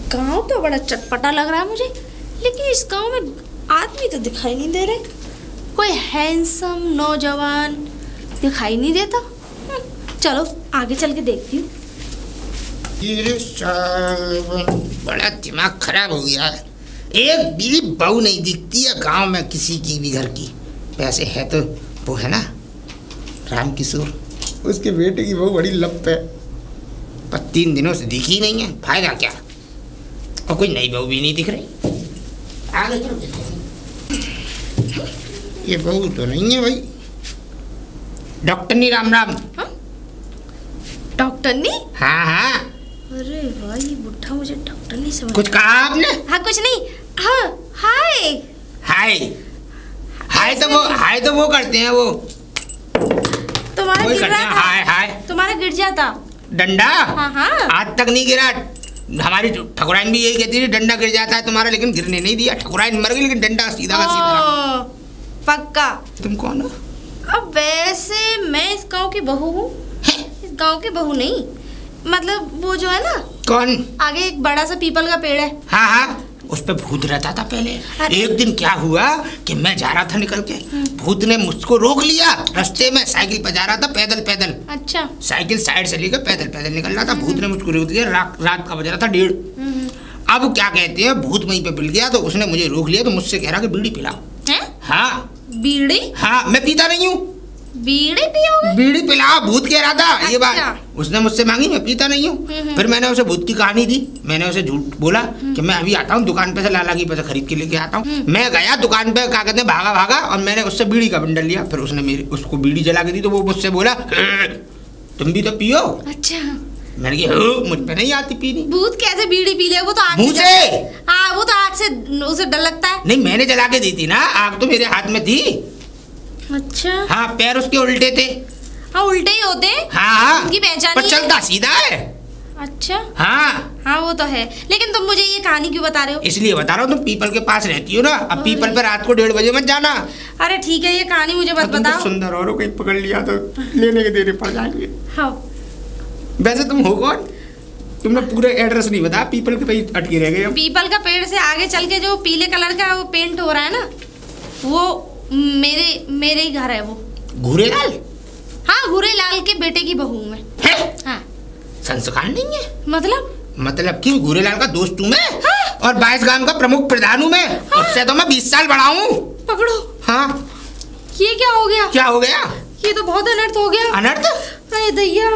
गांव तो बड़ा चटपटा लग रहा है मुझे, लेकिन इस गांव में आदमी तो दिखाई नहीं दे रहे। कोई हैंडसम नौजवान दिखाई नहीं देता। चलो आगे चल के देखती हूँ। बड़ा दिमाग खराब हो गया है। एक भी बहू नहीं दिखती है गांव में किसी की भी घर की। वैसे है तो वो है ना राम किशोर, उसके बेटे की बहू बड़ी लप है, पर 3 दिनों से दिखी नहीं है। फायदा क्या, और कोई नई बहू भी नहीं दिख रही। आगे चलो, ये बहू तो नहीं है भाई। डॉक्टरनी राम राम। डॉक्टरनी? हाँ हाँ। अरे भाई बुढ़ा मुझे डॉक्टरनी समझ। कुछ कहा आपने? हाँ कुछ नहीं। हाँ हाय हाय हाय तो वो करते हैं वो। तुम्हारा गिर रहा था। हाय हाय तुम्हारा गिर जाता डंडा। हाँ हाँ। आज तक नहीं गिरा। हमारी ठकुराइन भी यही कहती थी, डंडा गिर जाता है तुम्हारा, लेकिन गिरने नहीं दिया। ठकुराइन मर गई लेकिन डंडा सीधा का सीधा। पक्का। तुम कौन हो? अब वैसे मैं इस गांव की बहू हूँ। इस गांव की बहू नहीं, मतलब वो जो है ना। कौन? आगे एक बड़ा सा पीपल का पेड़ है। हाँ हाँ, उस पे भूत रहता था पहले। एक दिन क्या हुआ कि मैं जा रहा था निकल के, भूत ने मुझको रोक लिया रास्ते में। साइकिल पर जा रहा था पैदल पैदल। अच्छा। साइकिल साइड से लेकर पैदल पैदल निकल रहा था। भूत ने मुझको रोक लिया। रात का बज रहा था 1:30। अब क्या कहते हैं, भूत वहीं पे मिल गया तो उसने मुझे रोक लिया, तो मुझसे कह रहा कि बीड़ी पिलाओ। हाँ बीड़ी? हाँ, मैं पीता नहीं हूँ। बीड़ी पियोगे? बीड़ी पिलाओ भूत कह रहा था। अच्छा। ये बात उसने मुझसे मांगी, मैं पीता नहीं हूँ। फिर मैंने उसे भूत की कहानी दी। मैंने उसे झूठ बोला कि मैं अभी आता हूँ दुकान पे से, लाला की पैसे खरीद के लेके आता हूँ। मैं गया दुकान पे, क्या कहते हैं, भागा और मैंने उससे बीड़ी का बंडल लिया। फिर उसने उसको बीड़ी जला के दी तो वो मुझसे बोला तुम भी तो पियो। अच्छा। मैंने कहा मुझ पे नहीं आती पीनी। भूत कैसे बीड़ी पी ले? वो तो आग से। हाँ वो तो आग से उसे डर लगता है। नहीं, मैंने जला के दी थी ना, आग तो मेरे हाथ में थी। अच्छा। हाँ, पैर उसके उल्टे थे। हाँ उल्टे ही होते। हाँ उनकी पहचान पर चलता सीधा है। अच्छा। हाँ हाँ वो तो है, लेकिन तुम मुझे ये कहानी क्यों बता रहे हो? इसलिए बता रहा हूँ, तुम पीपल के पास रहती हो ना। अब पीपल पे रात को 1:30 बजे मत जाना। अरे ठीक है, ये कहानी मुझे मत बताओ। सुंदर औरों कहीं पकड़ लिया तो लेने के देने पड़ जाएंगे। हाँ। वैसे तुम हो कौन? तुमने पूरे एड्रेस नहीं बताया, पीपल के पे अटके रह गए। पीपल का पेड़ से आगे चल के जो पीले कलर का वो पेंट हो रहा है ना, वो मेरे ही घर है। वो घूरेलाल? हाँ घूरेलाल के बेटे की बहू मैं। हाँ। संस्कार नहीं है? मतलब कि घूरेलाल का दोस्त हूँ मैं। हाँ? और 22 गांव का प्रमुख प्रधान हूँ मैं। हाँ? उससे तो मैं 20 साल बड़ा हूँ। पकड़ो। हाँ। ये क्या हो गया? क्या हो गया? ये तो बहुत अनर्थ हो गया। अनर्थ? अरे दैया,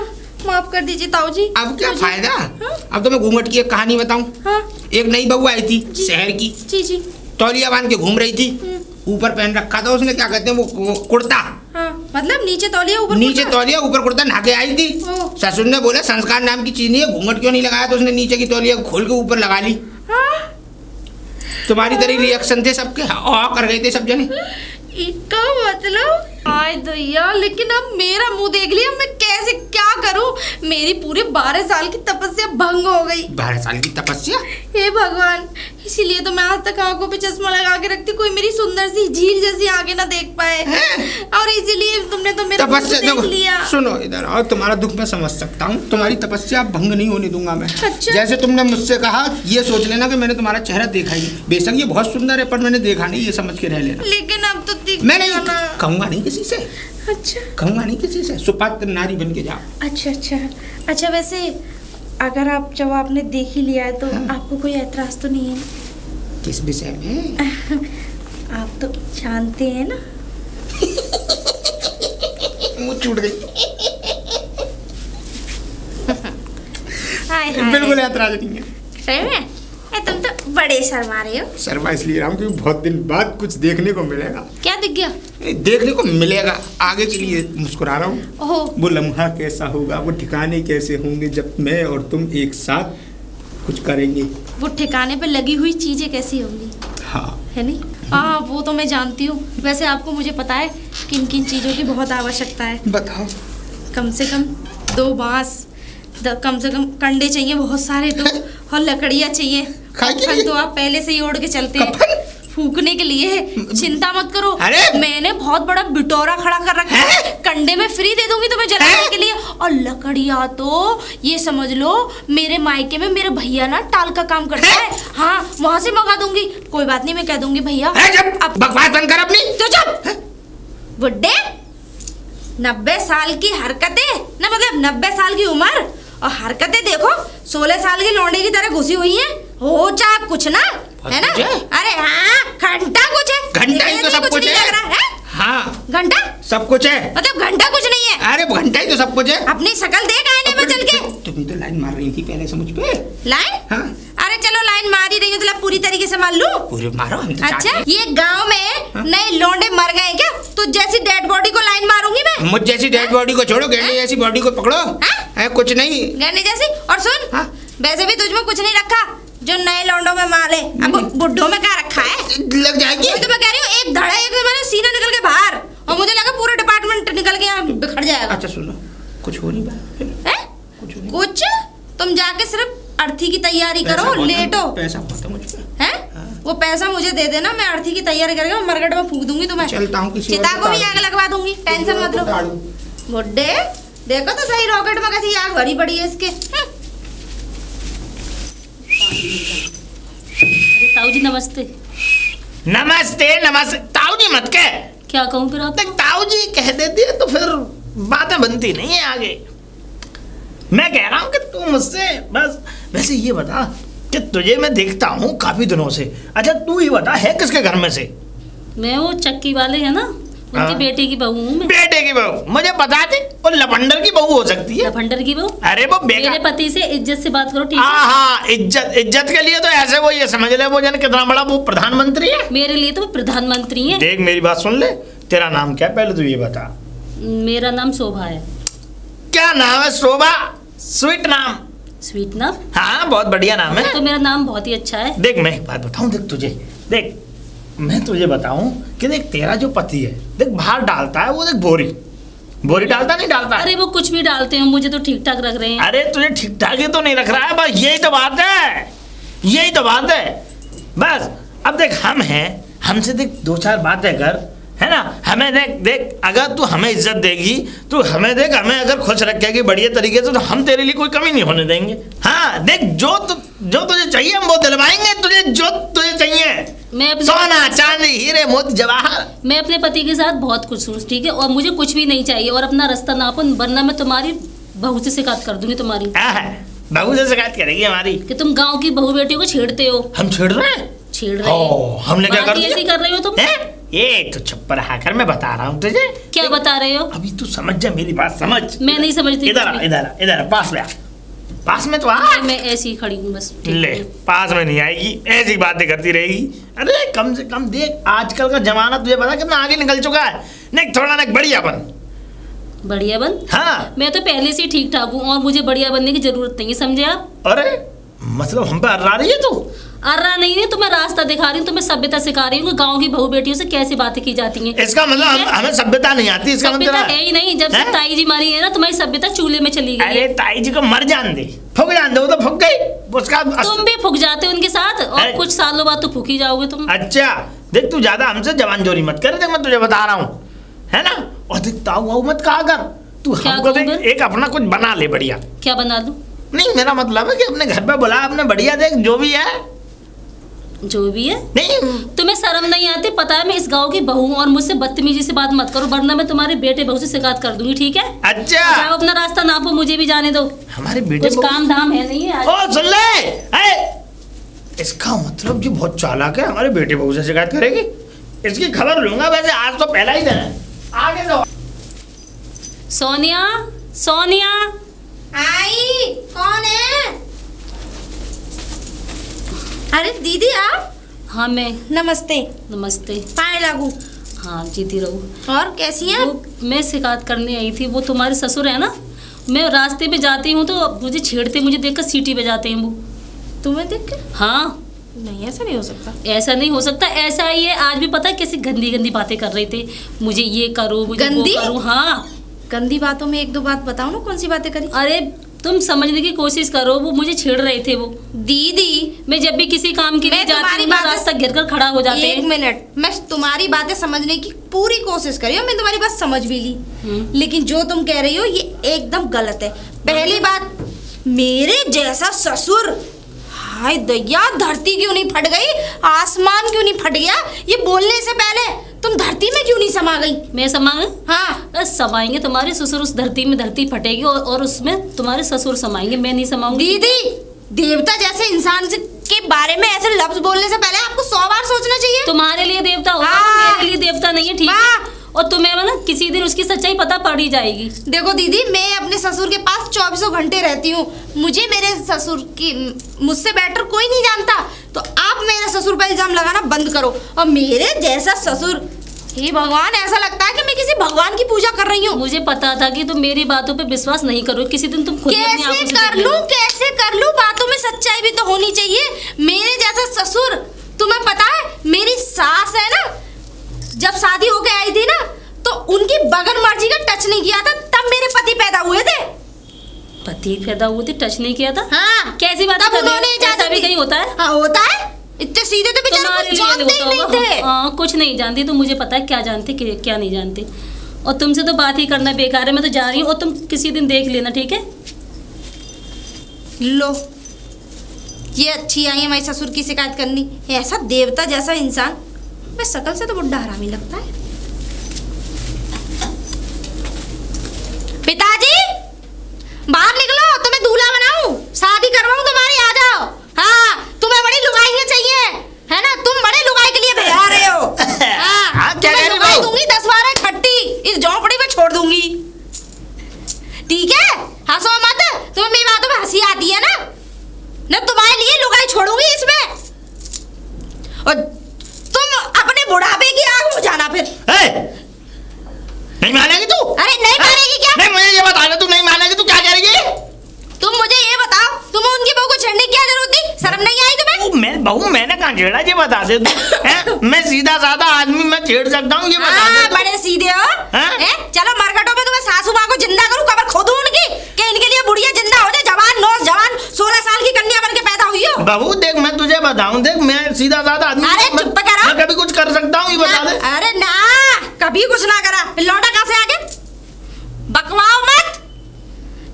माफ कर दीजिए ताऊ जी। अब क्या फायदा? हाँ? अब तो मैं घूंघट की एक कहानी बताऊं। हाँ? एक नई बहू आई थी शहर की। जी। तौलिया बांध के घूम रही थी। ऊपर पहन रखा था उसने, क्या कहते हैं वो कुर्ता। हाँ, मतलब नीचे तौलिया ऊपर नीचे तौलिया ऊपर कुर्ता। नहा के आई थी। ससुर ने बोला संस्कार नाम की चीज नहीं है, घूंघट क्यों नहीं लगाया? तो उसने नीचे की तौलिया खोल के ऊपर लगा ली। हाँ? तुम्हारी तरह रिएक्शन थे सबके, कर गए थे सब जने। इसका मतलब आय दैया, लेकिन अब मेरा मुंह देख लिया, मैं कैसे क्या करूं? मेरी पूरे 12 साल की तपस्या भंग हो गई। 12 साल की तपस्या? हे भगवान, इसीलिए तो मैं आज तक आंखों पे चश्मा लगा के रखती, कोई मेरी सुंदर सी झील जैसी आगे ना देख पाए। और इसीलिए तुमने तो मेरा तपस्या देख लिया। सुनो इधर आओ, तुम्हारा दुख मैं समझ सकता हूँ। तुम्हारी तपस्या भंग नहीं होने दूंगा मैं। अच्छा। जैसे तुमने मुझसे कहा, ये सोच लेना कि मैंने तुम्हारा चेहरा देखा ही। बेशक ये बहुत सुंदर है, पर मैंने देखा नहीं, ये समझ के रह लेना। लेकिन अब तो मैं नहीं कहूँगा नहीं किसी से। अच्छा। कहूँगा नहीं किसी से, सुपात्र नारी बन के जाओ। अच्छा वैसे अगर आप जब आपने देख ही लिया है तो आपको कोई ऐतराज तो नहीं है? किस विषय में? आप तो जानते हैं ना। मुँह छूट गई। हाय बिल्कुल ऐतराज नहीं है। सही में? तुम तो बड़े शर्मा रहे हो। शर्मा इसलिए रहा हूँ क्योंकि बहुत दिन बाद कुछ देखने को मिलेगा। क्या दिख गया? देखने को मिलेगा, आगे के लिए मुस्कुरा रहा हूँ। ओहो। वो लम्हा कैसा होगा, वो ठिकाने कैसे होंगे जब मैं और तुम एक साथ कुछ करेंगे। वो ठिकाने पे लगी हुई चीजें कैसी होंगी? हाँ है नहीं? हाँ वो तो मैं जानती हूँ। वैसे आपको मुझे पता है किन किन चीजों की बहुत आवश्यकता है। बताओ। कम से कम 2 बांस, कम से कम कंडे चाहिए बहुत सारे, तो और लकड़ियाँ चाहिए। कफन तो आप पहले से ही ओढ़ के चलते हैं। फूकने के लिए। चिंता मत करो, अरे मैंने बहुत बड़ा बिटोरा खड़ा कर रखा है, कंडे में फ्री दे दूंगी तुम्हें जलाने के लिए। और लकड़ियाँ तो ये समझ लो मेरे मायके में मेरे भैया ना टाल का काम करता है। हाँ, वहाँ से मंगा दूंगी। कोई बात नहीं, मैं कह दूंगी भैया। अब बकवास बंद कर अपनी। तो चुप बुड्ढे, 90 साल की हरकतें ना, मतलब 90 साल की उम्र और हरकतें देखो 16 साल की लौंडे की तरह घुसी हुई हैं। हो चाहे कुछ ना, है ना? अरे हाँ, घंटा कुछ है, घंटा ही तो सब कुछ है। हाँ, घंटा सब कुछ है, मतलब घंटा कुछ नहीं है। अरे घंटा ही तो सब कुछ है। अपनी शक्ल देख आईने में चल के। तुम तो लाइन मार रही थी पहले से मुझ पे। लाइन? हाँ। अरे चलो लाइन मार ही रही हो तो पूरी तरीके से मार लूं। पूरे मारो। अच्छा, ये गांव में नए लौंडे मर गए क्या? तो जैसी डेड बॉडी को लाइन मारूंगी मैं। मुझ जैसी डेड बॉडी को छोड़ो, गैंडे जैसी बॉडी को पकड़ो। है कुछ नहीं। गैंडे जैसी? और सुन, वैसे भी तुझमें कुछ नहीं रखा जो नए लौंडों में माले। अब बुड्ढों में क्या रखा है? लग जाएगी। तो मैं कह रही हूँ एक धड़ा एक मैंने सीना निकल के बाहर, और मुझे लगा पूरा डिपार्टमेंट निकल के यहाँ बिखर जाएगा। अच्छा सुनो, कुछ हो नहीं पाया। कुछ तुम जाके सिर्फ अर्थी की तैयारी करो, लेटो। पैसा बहुत है मुझ पे। हैं? वो पैसा मुझे दे देना, मैं अर्थी की तैयारी करके मरगट में फूंक दूंगी तुम्हें। चलता हूँ, किसी चिता को भी आग लगवा दूंगी, टेंशन मत लो। बुड्ढे देखो तो सही, रॉकेट में कैसी आग भरी पड़ी है इसके। ताऊ जी नमस्ते। नमस्ते नमस्ते। ताऊ जी मत कह। क्या कहूँ फिर आप? ताऊ जी कह देती है तो फिर बातें बनती नहीं है आगे। मैं कह रहा हूँ कि तू मुझसे बस वैसे ये बता कि तुझे मैं देखता हूँ काफी दिनों से। अच्छा तू ये बता, है किसके घर में से? मैं वो चक्की वाले है ना, उनके बेटे की बहू हूँ मैं। बेटे की बहू? मुझे बता दे, वो लवंडर की बहू हो सकती है। लवंडर की बहू? अरे वो मेरे पति से इज्जत से बात करो, ठीक है? हाँ, इज्जत के लिए तो ऐसे वो ये समझ ले वो जाने कितना बड़ा वो प्रधानमंत्री है। मेरे लिए तो वो प्रधानमंत्री है। देख मेरी बात सुन ले, तेरा नाम क्या है पहले तू ये बता। मेरा नाम शोभा है। क्या नाम है? शोभा? स्वीट नाम। स्वीट नाम? हाँ, बहुत बढ़िया नाम है। तो मेरा नाम बहुत ही अच्छा है। देख मैं एक बात बताऊं, देख तुझे, देख मैं तुझे बताऊं कि देख तेरा जो पति है, देख बाहर डालता है वो, देख बोरी डालता नहीं डालता। अरे वो कुछ भी डालते हैं, मुझे तो ठीक ठाक रख रहे हैं। अरे तुझे ठीक ठाक ही तो नहीं रख रहा है, बस यही तो बात है, यही तो बात है बस। अब देख हम हैं, हमसे देख 2-4 बातें कर, है ना? हमें देख अगर तू हमें इज्जत देगी, तू हमें देख, हमें अगर खुश रखेगी बढ़िया तरीके से, तो हम तेरे लिए कोई कमी नहीं होने देंगे। हाँ देख, जो तुझे चाहिए हम वो दिलवाएंगे तुझे, जो तुझे चाहिए। मैं सोना चांदी हीरे मोती जवाहर। मैं अपने पति के साथ बहुत खुश हूँ, ठीक है? और मुझे कुछ भी नहीं चाहिए, और अपना रास्ता नापो, वरना मैं तुम्हारी बहू से शिकायत कर दूंगी। तुम्हारी बहू से शिकायत करेगी हमारी कि तुम गांव की बहू बेटियों को छेड़ते हो। हम छेड़ रहे हैं? छेड़ रहे हो? हमने क्या कर दिया? ऐसी कर रहे हो तुम? ये तो चुप रहा कर, मैं बता रहा हूँ तुझे। क्या बता रहे हो? अभी तू समझ जा मेरी बात, समझ। मैं नहीं समझती। इधर पास ले, पास में तो आ। मैं ऐसी ही खड़ी हूँ बस। ले, पास में नहीं आएगी, ऐसी बातें करती रहेगी। अरे कम से कम देख, आजकल का जमाना तुझे पता कितना आगे निकल चुका है। नहीं थोड़ा ना बढ़िया बन। बढ़िया बन? हाँ, मैं तो पहले से ठीक ठाक हूँ और मुझे बढ़िया बनने की जरूरत नहीं है, समझे आप? अरे मतलब हम पे अर्रा रही है तू? अर्रा नहीं है, तो मैं रास्ता दिखा रही हूँ, तो मैं सभ्यता सिखा रही हूँ गांव की बहू बेटियों से कैसी बातें की जाती हैं। इसका मतलब हमें सभ्यता नहीं आती? इसका मतलब है ही नहीं। जब से ताई जी मरी है ना, तुम्हारी सभ्यता चूल्हे में चली गई। अरे ताई जी को मर जान दे, फूक जान दे, वो तो फूक गई। उसका तुम भी फूक जाते हो उनके साथ, और कुछ सालों बाद तो फूक ही जाओगे तुम। अच्छा देख, तू ज्यादा हमसे जवान जोरी मत कर, देख मैं तुझे बता रहा हूँ, है ना? और देख ताऊ मत कहा कर तू, हमको देख एक अपना कुछ बना ले बढ़िया। क्या बना लूं? नहीं मेरा मतलब है कि अपने घर पे बुला, अपने बढ़िया देख जो भी है नहीं। तुम्हें शर्म नहीं आती? पता है मैं इस गांव की बहू हूँ, और मुझसे बदतमीजी से बात मत करो, वरना मैं तुम्हारे बेटे बहू से शिकायत कर दूंगी, ठीक है? अच्छा जाओ अपना रास्ता नापो, मुझे भी जाने दो। हमारे बेटे कुछ काम धाम है नहीं है? ओ सुन ले, इसका मतलब ये बहुत चालाक है, हमारे बेटे बहू से शिकायत करेगी। इसकी खबर लूंगा। वैसे आज तो पहला ही दिन है, आगे तो। सोनिया, सोनिया आई, कौन है? अरे दीदी आप? हाँ मैं। नमस्ते। नमस्ते। पाए लागू। हाँ जीती रहूँ। और कैसी हैं? मैं शिकायत करने आई थी, वो तुम्हारे ससुर है ना, मैं रास्ते पे जाती हूँ तो मुझे छेड़ते, मुझे देखकर सीटी बजाते हैं वो। तुम्हें देख के? हाँ। नहीं ऐसा नहीं हो सकता। ऐसा नहीं हो सकता, ऐसा ही है। आज भी पता है कैसी गंदी गंदी बातें कर रहे थे, मुझे ये करो, मुझे वो करो। हाँ, गंदी बातों में 1-2 बात बताओ ना, कौन सी बातें करी? अरे तुम समझने की कोशिश करो, वो मुझे छेड़ रहे थे वो। दीदी मैं जब भी किसी काम के लिए मैं जाती तुम्हारी हूँ बातें- रास्ता घेर कर खड़ा हो जाते एक हैं। मिनट, मैं तुम्हारी बातें समझने की पूरी कोशिश करी हूँ, मैं तुम्हारी बात समझ भी ली, लेकिन जो तुम कह रही हो ये एकदम गलत है। पहली बात, मेरे जैसा ससुर, हाय दैया, धरती क्यों नहीं फट गई, आसमान क्यों नहीं फट गया, ये बोलने से पहले तुम धरती में क्यों नहीं समा गई? मैं समांगे? हाँ, समाएंगे तुम्हारे ससुर उस धरती में, धरती फटेगी और उसमें तुम्हारे ससुर समाएंगे, मैं नहीं समाऊंगी। दीदी, देवता जैसे इंसान के बारे में ऐसे लफ्ज बोलने से पहले आपको 100 बार सोचना चाहिए। तुम्हारे लिए देवता होगा, हाँ। मेरे लिए देवता नहीं है, ठीक है? और तुम्हें ना किसी दिन उसकी सच्चाई पता पड़ ही जाएगी। देखो दीदी, मैं अपने ससुर के पास 24 घंटे रहती हूँ, मुझे मेरे ससुर की, मुझसे बेटर कोई नहीं जानता, तो आप मेरे ससुर पर इल्जाम लगाना बंद करो। और मेरे जैसा ससुर, हे भगवान, ऐसा लगता है कि मैं किसी भगवान की पूजा कर रही हूँ। मुझे पता था कि तुम मेरी बातों पे विश्वास नहीं करो, किसी दिन तुम खुद ही अपनी आंखों से देख लेना। कैसे कर लूं? बातों में सच्चाई भी तो होनी चाहिए। मेरे जैसा ससुर, तुम्हें पता है मेरी सास है ना, जब शादी होके आई थी ना, तो उनकी बगैर मर्जी का टच नहीं किया था, तब मेरे पति पैदा हुए थे। पति पैदा हुए थे, टच नहीं किया था? हाँ, कैसी बात तब कर रही हो? उन्होंने इजाजत ऐसा भी दी। कहीं होता है? हाँ, होता है। इतने सीधे तो बेचारे तुम्हारे कुछ लिए जानते ही होता नहीं होगा। थे। हाँ, कुछ नहीं जानती तो मुझे पता है क्या जानते क्या नहीं जानते। और तुमसे तो बात ही करना बेकार है, मैं तो जा रही हूँ, और तुम किसी दिन देख लेना, ठीक है? लो, ये अच्छी आई है हमारे ससुर की शिकायत करनी। ऐसा देवता जैसा इंसान, मैं शकल से तो बुढ़ा हरामी लगता है। पिताजी, बाहर निकलो, तुम्हें दूल्हा बनाऊं, शादी करवाऊं तुम्हारी, आ जाओ। हाँ, तुम्हें बड़ी लुगाइयां चाहिए, है ना? तुम बड़े लुगाई के लिए भेजा रहे हो। हाँ, क्या तुम्हें कह रही लुगाई हो? दूंगी 10-12 खट्टी, इस झोंपड़ी में छोड़ दूंगी, ठीक है? हंसो मत, तुम्हें मेरी बातों में हंसी आती है ना? न तुम्हारे लिए लुगाई छोड़ूंगी इसमें, और तुम अपने बुढ़ापे की आग बुझाना फिर। नहीं मानेगी तू? अरे नहीं मानेगी क्या? नहीं, मुझे ये बता दे, तू नहीं मानेगी, तू क्या कह रही है? तुम मुझे ये बताओ, तुम्हें उनकी बहू को छेड़ने की क्या जरूरत थी? शर्म नहीं आई तुम्हें? मैं बहू, मैंने कहाँ छेड़ा, ये बता दे तू। हैं? मैं सीधा साधा आदमी, मैं छेड़ सकता हूँ, ये बता दे तू। बड़े सीधे हो। हैं? चलो मरकटों में तुम्हें सासू माँ को जिंदा करूँ, कब्र खोदूं उनकी, कि इनके लिए बुढ़िया जिंदा हो जाए, जवान नौजवान 16 साल की कन्या बन के पैदा हुई हो। बहू देख, मैं तुझे बताऊं, देख मैं सीधा साधा आदमी, अरे चुप करो। मैं कभी कुछ कर सकता हूँ, ये बता दे। अरे ना, कभी कुछ ना करा, लौटा कहाँ से आगे? बकवाओ मत,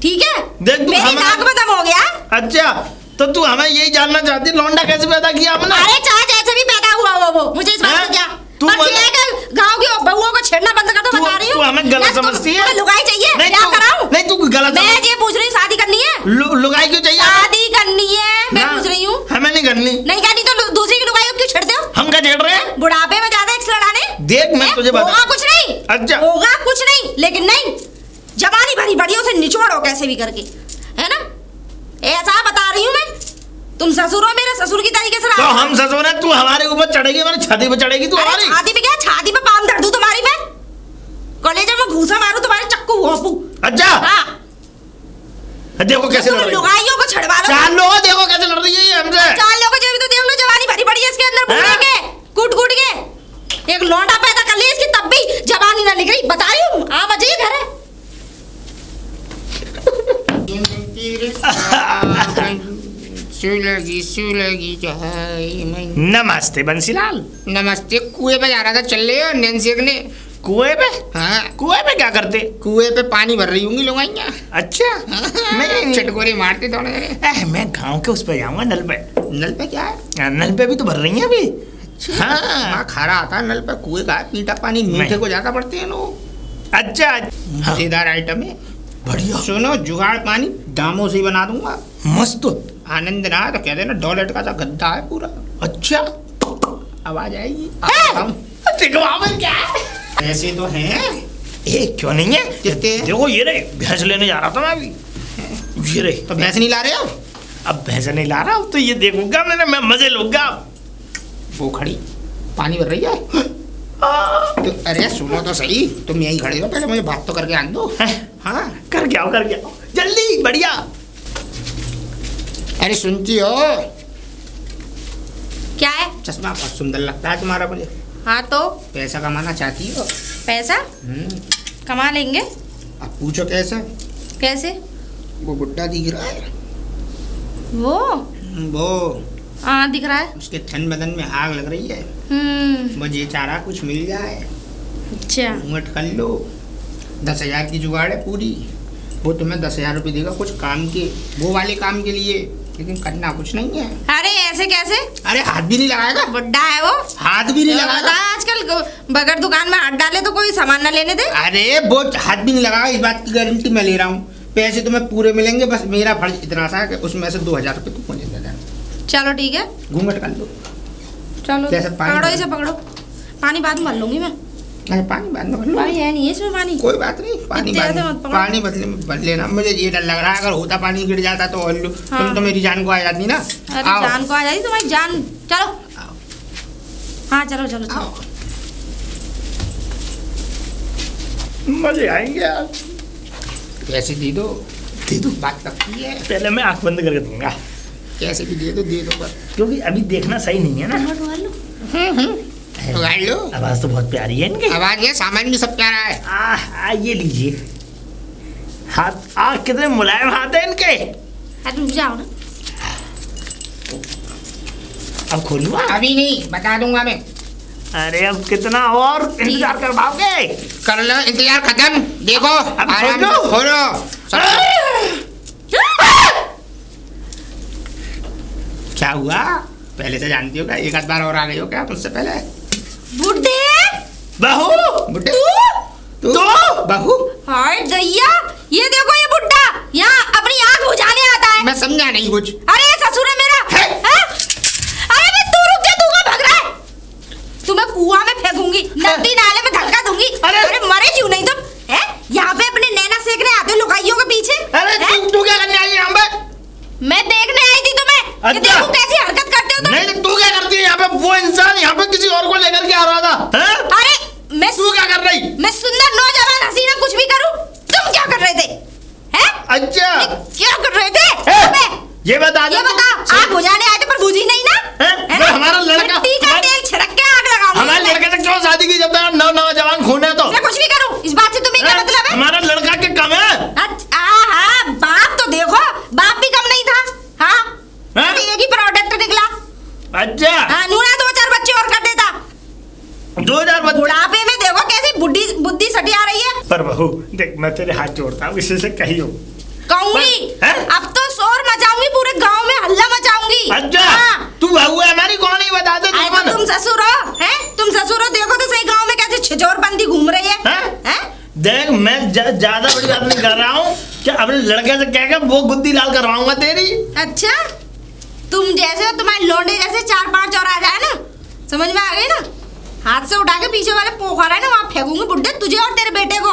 ठीक है? देख तू मेरी हमें- नाक में दम हो गया। अच्छा, तो तू हमें यही जानना चाहती, लौंडा कैसे पैदा किया आपने? अरे चाहे जैसे भी पैदा हुआ वो मुझे इस बात हैं? से क्या? तू पर मतलब- ये है कि गाँव की बहुओं को छेड़ना बंद कर दो, तू- बता रही हूँ। तू हमें गलत ना, तुम- समझती है? तुम्हें लुगाई चाहिए, नहीं, क्या तू- कराऊं? नहीं, तू गलत मैं समझ- ये पूछ रही हूँ, शादी करनी है? लुगाई क्यों चाहिए? शादी करनी है, मैं ना, पूछ रही हूँ। हमें नहीं करनी। नहीं करनी तो दूसरी की लुगाई क्यों छेड़ते हो? हम क्या छेड़ रहे हैं? बुढ़ापे में ज्यादा एक्स लड़ाने? देख मैं तुझे होगा बता। कुछ नहीं। अच्छा। होगा कुछ नहीं, लेकिन नहीं, जवानी भरी बढ़ियों से निचोड़ो कैसे भी करके, है ना? ऐसा बता रही हूँ मैं। तुम ससुर हो, मेरे ससुर की तरीके से तो रहो। हम ससुर हैं, तू हमारे ऊपर चढ़ेगी, हमारी छाती पे चढ़ेगी तू अरे हमारी। छाती पे क्या? छाती पे पाम धर दूं तुम्हारी मैं? कॉलेज में घूसा मारूं तुम्हारे, चक्कू घोंपू। अच्छा, हाँ, देखो कैसे लड़ तुम रही है। लुगाइयों को छड़वा लो। चार लोग देखो कैसे लड़ रही है ये हमसे। चार लोगों को तो देख लो, जवानी भरी पड़ी है इसके अंदर, बूढ़े हाँ? के कूट कूट के एक लौंडा पैदा कर लिया इसकी, तब भी जवानी ना निकली। बता रही हूँ, आ बजाइए घर है। सुलगी नमस्ते बंसीलाल। नमस्ते। कुएं पे जा रहा था, चल रहे हो नैन सेकने? कुएं पे? हाँ, कुएं पे क्या करते? कुएं पे पानी भर रही होंगी लोगाइयाँ। अच्छा, मैं चटकोरे मारते थोड़े देर। मैं गांव के उस पे जाऊंगा, नल पे। नल पे क्या है? नल पे भी तो भर रही है अभी। हाँ, वहाँ खारा आता है नल पे, कुएं का है मीठा पानी, मीठे को ज्यादा पड़ते हैं लोग। अच्छा, हाँ, मजेदार आइटम है। बढ़िया, सुनो, जुगाड़ पानी दामों से ही बना दूंगा। मस्त। आनंद ना तो कह देना, डॉलेट का सा गद्दा है पूरा। अच्छा, अब आ जाएगी। क्या है? ऐसे तो हैं। ए, क्यों नहीं है? कितने हैं? देखो ये रहे, भैंस लेने जा रहा था मैं अभी। ये रहे, तो भैंस नहीं ला रहे हो? अब भैंस नहीं ला रहा हूँ तो ये देखूंगा मैं मजे लूंगा। वो खड़ी पानी भर रही है। तो अरे सुनो तो सही, तुम यहीं खड़े हो, पहले मुझे बात तो करके आन दो। हाँ, कर क्या जल्दी, बढ़िया। अरे सुनती हो? क्या है? चश्मा बहुत सुंदर लगता है तुम्हारा मुझे। हाँ तो पैसा कमाना चाहती हो? पैसा कमा लेंगे। अब पूछो कैसे? कैसे? वो बुड्ढा दिख रहा है, वो वो हाँ दिख रहा है। उसके ठंड बदन में आग लग रही है। मुझे चारा कुछ मिल जाए, अच्छा घूंघट कर लो। 10,000 की जुगाड़ है पूरी। वो तुम्हें 10,000 रुपये देगा कुछ काम के, वो वाले काम के लिए, लेकिन करना कुछ नहीं है। अरे ऐसे कैसे? अरे हाथ भी नहीं लगाएगा, बुड्ढा है वो, हाथ भी नहीं लगाएगा। आजकल बगैर दुकान में हाथ डाले तो कोई सामान ना लेने दे। अरे वो हाथ भी नहीं लगाएगा, इस बात की गारंटी मैं ले रहा हूँ। पैसे तुम्हें पूरे मिलेंगे, बस मेरा फर्ज इतना सा है कि उसमें से 2,000 रुपये तुम मुझे दे देना। चलो ठीक है, घूंघट कर लो। चलो जैसे पानी पकड़ो, भर- इसे पकड़ो। पानी बाद में भर लूंगी मैं। अरे पानी बाद में भर लो, पानी है नहीं है इसमें पानी। कोई बात नहीं, पानी इतने बाद ऐसे में मत पकड़ो। पानी बदले में भर लेना। मुझे ये डर लग रहा है, अगर होता पानी गिर जाता तो और लो, हाँ। तुम तो मेरी जान को आ जाती ना। अरे आओ, जान को आ जाती तुम्हारी जान। चलो आओ, हाँ चलो चलो चलो। आओ। मजे आएंगे यार। पैसे दे दो, बात लगती है। पहले मैं आंख बंद करके दूंगा, कैसे भी दे दो पर। क्योंकि अभी देखना सही नहीं है ना। गाड़ लो। आवाज तो बहुत प्यारी है इनकी। आवाज है, सामान भी सब प्यारा है। ये लीजिए हाथ। कितने मुलायम हाथ है इनके। अरे रुक जाओ ना। अब खोलूँ? अभी नहीं, बता दूंगा मैं। अरे अब कितना और इंतजार कर पाओगे? कर लो इंतजार खत्म। देखो अब आराम खोलो। से खोलो। क्या हुआ? पहले से जानती हो क्या? एक आध बार और आ गई हो क्या मुझसे पहले? बुड्ढे बहू बुड्ढे तू बहू, हाय दैया, ये देखो ये बुड्ढा यहाँ अपनी आंख बुझाने आता है। मैं समझा नहीं कुछ। अरे ये ससुर है मेरा। है? हैं? अरे मैं तू रुक जा, तू कहाँ भाग रहा है? तुम्हें कुआं में फेंकूंगी, नदी नाले में धक्का दूंगी। अरे मरे क्यों नहीं तुम? हैं? यहाँ पे अपने नैना सेकने आते हो लुगाइयों के पीछे। अरे हैं? तू क्या करने आई है यहाँ पे? मैं देखने आई थी तुम्हें कि अच्छा। देखो कैसी हरकत करते हो तुम। नहीं, तू क्या करती है यहाँ पे? वो इंसान यहाँ पे किसी और को लेकर के आ रहा था। हैं? अरे मैं तू क्या कर रही? मैं सुंदर नौजवान हसीना कुछ भी करूं, तुम क्या कर रहे थे? हैं? अच्छा क्या कर रहे थे? है? अबे, ये बता दे ये बता, आग बुझाने आए थे पर बुझी नहीं ना? हैं? है वो ना? हमारा लड़का- मिट्टी का तेल छिड़क के आग लगाऊंगी। हमारे लड़के से क्यों शादी की जब तक नौजवान खून है तो? मैं कुछ भी करूं, इस बात से तुम्हें क्या हैं? मतलब है? हमारा लड़का के कम है। अच्छा हाँ, बाप तो देखो, बाप भी कम नहीं था। हाँ हैं? एक ही प्रोडक्ट निकला। अच्छा हाँ, नूना 2-4 बच्चे और कर देता। 2000 बच्चे। बुढ़ापे में देखो कैसी बुद्धि सटी आ रही है। पर बहू देख, मैं तेरे हाथ जोड़ता हूँ, इसी से कहियो। कहूंगी, हैं? अब तो शोर मचाऊंगी, पूरे गांव में हल्ला मचाऊंगी। अच्छा हाँ। तू बहू है हमारी, कौन नहीं बता दे आए तो तुम ससुर हो, हैं? तुम ससुर हो, देखो तो सही गांव में कैसे छिछोरबंदी घूम रही है। हैं? देख मैं ज्यादा बड़ी बात नहीं कर रहा हूँ कि अपने लड़के से कह के वो गुद्दी लाल करवाऊंगा तेरी। अच्छा, तुम जैसे हो, तुम्हारे लोंडे जैसे 4-5 और आ जाए ना, समझ में आ गई ना? हाथ से उठा के पीछे वाले पोखरा है ना, वहाँ फेंकूंगी बुड्ढे, तुझे और तेरे बेटे को।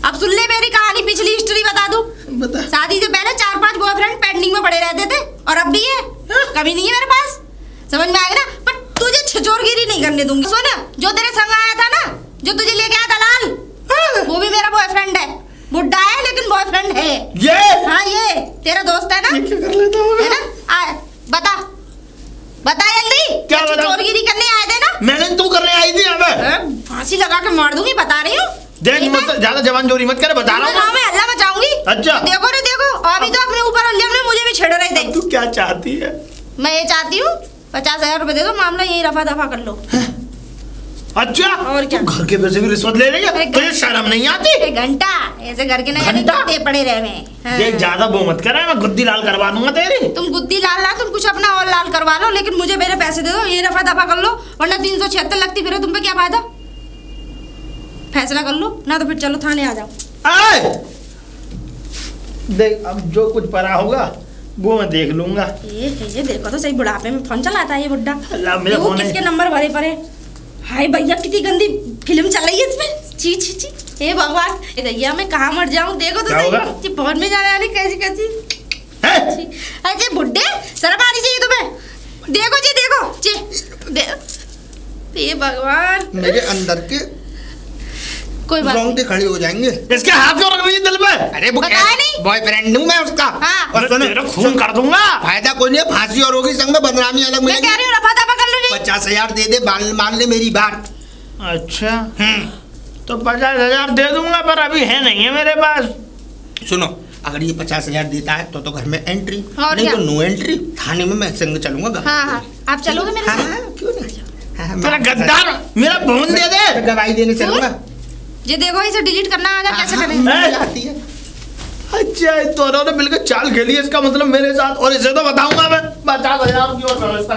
अब सुन ले मेरी कहानी, पिछली हिस्ट्री बता दूं। बता। शादी से पहले 4-5 बॉयफ्रेंड पेंडिंग में पड़े रहते थे, और अब भी है, कभी नहीं है मेरे पास। समझ में आ गया ना? पर तुझे छिछोरगिरी नहीं करने दूंगी। सुन, जो तेरे संग आया था ना, जो तुझे लेके आया दलाल, वो भी मेरा बॉयफ्रेंड है। बुड्ढा है लेकिन बॉयफ्रेंड है। ये हाँ, ये तेरा दोस्त है ना? क्या कर लेता हूँ है ना? बता जल्दी। क्या बताऊं? छिछोरगिरी करने आए थे ना? मैंने तू करने आई थी यहाँ पे। फांसी लगा के मार दूंगी, बता रही हूँ। देख ठीक है? मुझसे ज्यादा जवान जोरी मत कर, बता रहा गाँव हूँ। में हल्ला मचाऊंगी। अच्छा। देखो रे देखो, अभी तो अपने ऊपर हल्ले में मुझे भी छेड़ रहे थे। तू क्या चाहती है? मैं ये चाहती हूँ 50,000 रुपए दे दो, मामला यही रफा दफा कर लो। अच्छा और क्या? तू घर के पैसे भी रिश्वत ले रही है? अरे तुझे शर्म नहीं आती? एक घंटा ऐसे घर के ना जाने घंटा? कितने पड़े रहे में। हाँ। देख ज्यादा वो मत कर, मैं गुद्दी लाल करवा दूंगा तेरी। तुम गुद्दी लाल ला, तुम कुछ अपना और लाल करवा लो, लेकिन मुझे मेरे पैसे दे दो, ये रफा दफा कर लो, वरना 376 लगती फिर तुम पे क्या फायदा? फैसला कर लो ना, तो फिर चलो थाने आ जाओ। आए! देख अब जो कुछ पड़ा होगा वो मैं देख लूंगा। ये देखो तो सही, बुढ़ापे में फोन चलाता है ये बुड्ढा। अल्लाह, मेरा देखो फोन है। किसके नंबर भरे पड़े। हाय भैया, कितनी गंदी फिल्म चल रही है इसमें। छी छी छी, हे भगवान, ये भैया मैं कहाँ मर जाऊँ। देखो तो क्या सही, होगा? ये फोन में जाने वाली कैसी कैसी। हैं? अरे बुड्ढे, शर्म आनी चाहिए तुम्हें। देखो जी देखो, ये भगवान, मेरे अंदर के कोई बात नहीं। रोंगटे खड़े हो जाएंगे। इसके हाथ क्यों रख रही है दिल पे? अरे वो बताया नहीं? बॉयफ्रेंड हूँ मैं उसका। हाँ। और सुनो, तेरा खून कर दूंगा। फायदा कोई नहीं है, फांसी और होगी, संग में बदनामी अलग मैं मिलेगी। कह रही हूँ रफा दफा कर लो जी। 50,000 दे दे, मान ले मेरी बात। अच्छा तो 50,000 दे दूंगा, पर अभी है नहीं है मेरे पास। सुनो, अगर ये 50,000 देता है तो घर में एंट्री, और नहीं क्या? तो नो एंट्री। थाने में मैं संग चलूंगा। हाँ हाँ, आप चलोगे मेरे हाँ साथ? हाँ, क्यों नहीं? हाँ, तेरा मैं- गद्दार, मेरा फोन दे दे। मैं गवाही देने चलूंगा। ये देखो, इसे डिलीट करना आ जाए कैसे हाँ, करें? हैं? आती है। अच्छा, ये दोनों ने मिलकर चाल खेली है, इसका मतलब मेरे साथ। और इसे तो बताऊंगा मैं 50,000 की और व्यवस्था